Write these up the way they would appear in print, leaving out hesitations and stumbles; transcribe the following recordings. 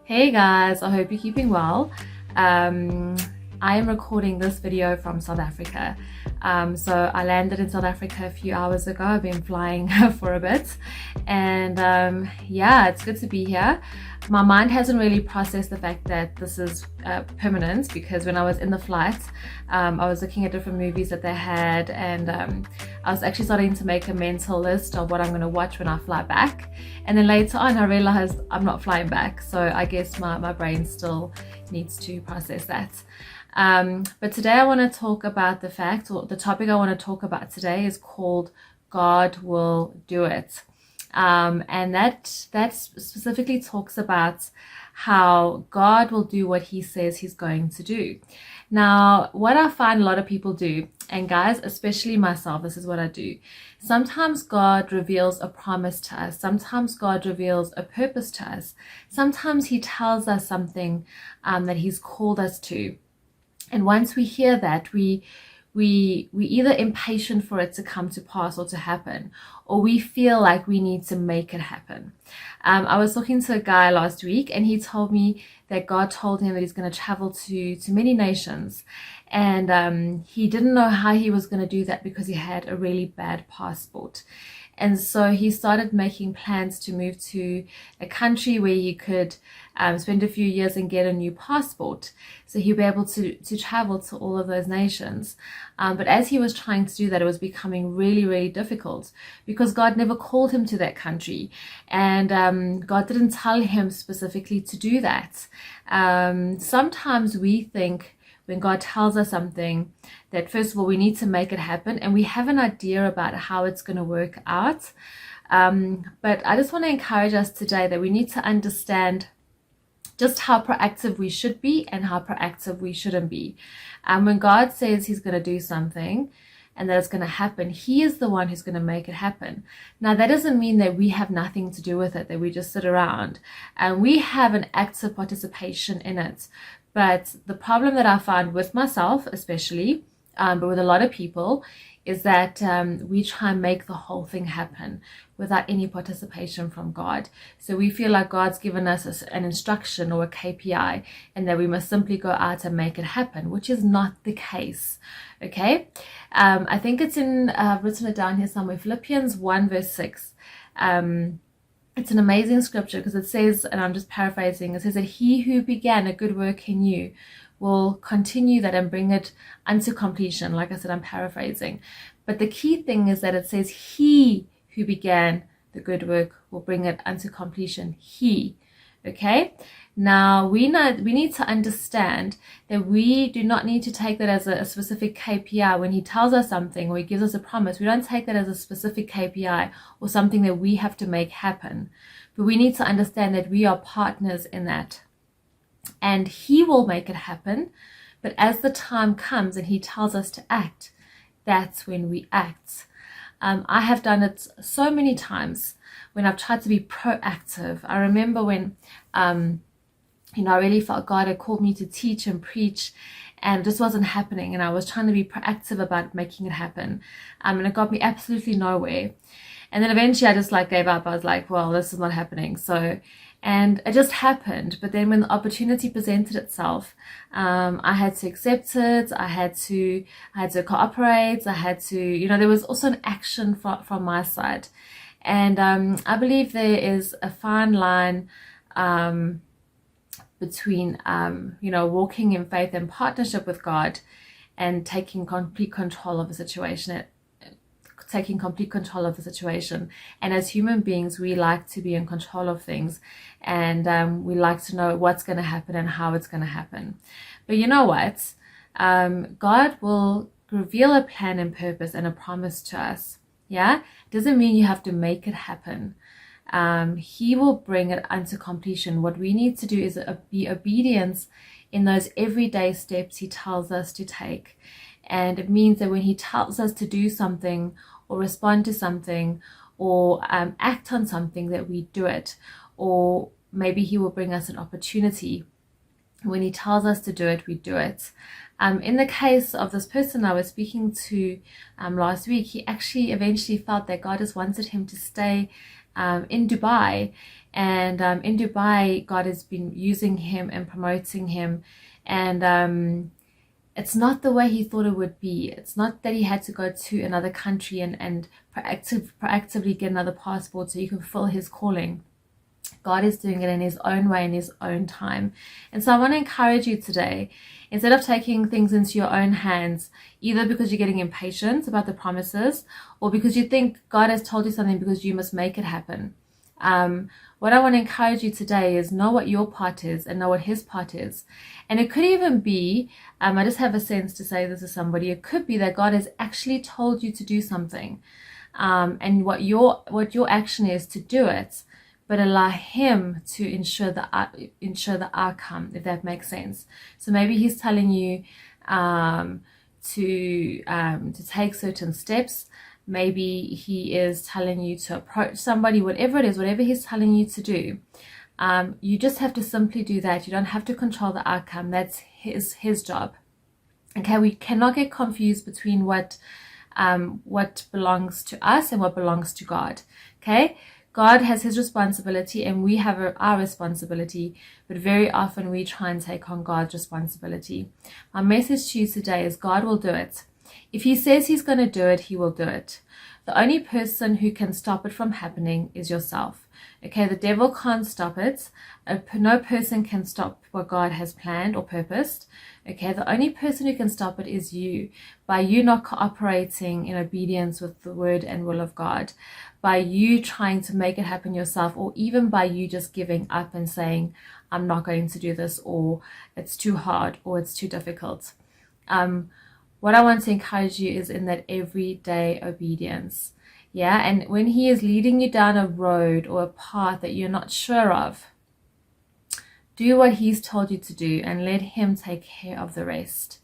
Hey guys, I hope you're keeping well. I am recording this video from South Africa. So I landed in South Africa a few hours ago. I've been flying for a bit, and yeah, it's good to be here. My mind hasn't really processed the fact that this is permanent, because when I was in the flight, I was looking at different movies that they had, and I was actually starting to make a mental list of what I'm going to watch when I fly back. And then later on I realized I'm not flying back, so I guess my brain still needs to process that. But today I want to talk about the fact, or the topic I want to talk about today is called God Will Do It. And that specifically talks about how God will do what he says he's going to do. Now, what I find a lot of people do, and guys, especially myself, this is what I do. Sometimes God reveals a promise to us. Sometimes God reveals a purpose to us. Sometimes he tells us something that he's called us to. And once we hear that, we either impatient for it to come to pass or to happen, or we feel like we need to make it happen. I was talking to a guy last week, and he told me that God told him that he's going to travel to many nations, and he didn't know how he was going to do that because he had a really bad passport. And so he started making plans to move to a country where he could spend a few years and get a new passport, so he'll be able to travel to all of those nations. But as he was trying to do that, it was becoming really, really difficult, because God never called him to that country, and God didn't tell him specifically to do that. Sometimes we think, when God tells us something, that first of all we need to make it happen, and we have an idea about how it's going to work out. But I just want to encourage us today that we need to understand just how proactive we should be and how proactive we shouldn't be. When God says he's going to do something and that it's going to happen, he is the one who's going to make it happen. Now, that doesn't mean that we have nothing to do with it, that we just sit around, and we have an active participation in it. But the problem that I find with myself especially, but with a lot of people, is that we try and make the whole thing happen without any participation from God. So we feel like God's given us an instruction or a KPI, and that we must simply go out and make it happen, which is not the case. Okay, I think it's in, I've written it down here somewhere, Philippians 1 verse 6. It's an amazing scripture, because it says, and I'm just paraphrasing, it says that he who began a good work in you will continue that and bring it unto completion. Like I said, I'm paraphrasing. But the key thing is that it says he who began the good work will bring it unto completion. He. Okay? Now, we need to understand that we do not need to take that as a specific KPI. When he tells us something or he gives us a promise, we don't take that as a specific KPI or something that we have to make happen. But we need to understand that we are partners in that. And he will make it happen. But as the time comes and he tells us to act, that's when we act. I have done it so many times when I've tried to be proactive. I remember when I really felt God had called me to teach and preach, and it just wasn't happening, and I was trying to be proactive about making it happen, and it got me absolutely nowhere. And then eventually I just gave up. I was like, well, this is not happening. And it just happened. But then when the opportunity presented itself, I had to accept it. I had to cooperate. I had to, there was also an action from my side. And I believe there is a fine line between, walking in faith and partnership with God and taking complete control of a situation. And as human beings, we like to be in control of things, and we like to know what's going to happen and how it's going to happen. But you know what? God will reveal a plan and purpose and a promise to us. Yeah, doesn't mean you have to make it happen. He will bring it unto completion. What we need to do is be obedience in those everyday steps he tells us to take. And it means that when he tells us to do something or respond to something or act on something, that we do it. Or maybe he will bring us an opportunity When he tells us to do it, we do it. In the case of this person I was speaking to last week, he actually eventually felt that God just wanted him to stay in Dubai. And in Dubai, God has been using him and promoting him. And it's not the way he thought it would be. It's not that he had to go to another country and proactively get another passport so he can fulfill his calling. God is doing it in his own way, in his own time. And so I want to encourage you today, instead of taking things into your own hands, either because you're getting impatient about the promises or because you think God has told you something because you must make it happen. What I want to encourage you today is know what your part is and know what his part is. And it could even be, I just have a sense to say this to somebody, it could be that God has actually told you to do something. And what your action is to do it, but allow him to ensure the outcome, if that makes sense. So maybe he's telling you to take certain steps. Maybe he is telling you to approach somebody, whatever it is, whatever he's telling you to do. You just have to simply do that. You don't have to control the outcome. That's his job. Okay, we cannot get confused between what belongs to us and what belongs to God. Okay, God has his responsibility and we have our responsibility, but very often we try and take on God's responsibility. My message to you today is God will do it. If he says he's going to do it, he will do it. The only person who can stop it from happening is yourself. Okay, the devil can't stop it. No person can stop what God has planned or purposed. Okay, the only person who can stop it is you, by you not cooperating in obedience with the word and will of God, by you trying to make it happen yourself, or even by you just giving up and saying, I'm not going to do this, or it's too hard, or it's too difficult. What I want to encourage you is in that everyday obedience. Yeah, and when he is leading you down a road or a path that you're not sure of, do what he's told you to do and let him take care of the rest.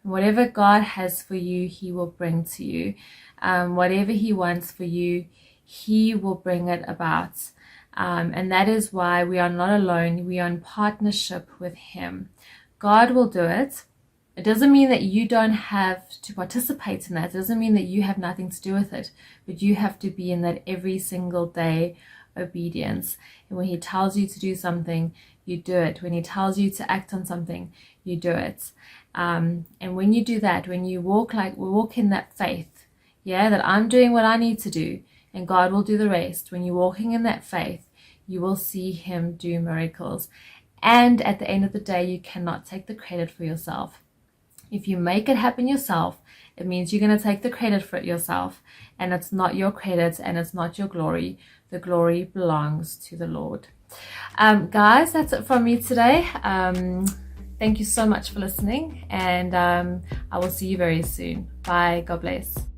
Whatever God has for you, he will bring to you. Whatever he wants for you, he will bring it about. And that is why we are not alone. We are in partnership with him. God will do it. It doesn't mean that you don't have to participate in that. It doesn't mean that you have nothing to do with it. But you have to be in that every single day obedience. And when he tells you to do something, you do it. When he tells you to act on something, you do it. And when you do that, when you walk in that faith, yeah, that I'm doing what I need to do and God will do the rest. When you're walking in that faith, you will see him do miracles. And at the end of the day, you cannot take the credit for yourself. If you make it happen yourself, it means you're going to take the credit for it yourself. And it's not your credit and it's not your glory. The glory belongs to the Lord. Guys, that's it from me today. Thank you so much for listening. And I will see you very soon. Bye. God bless.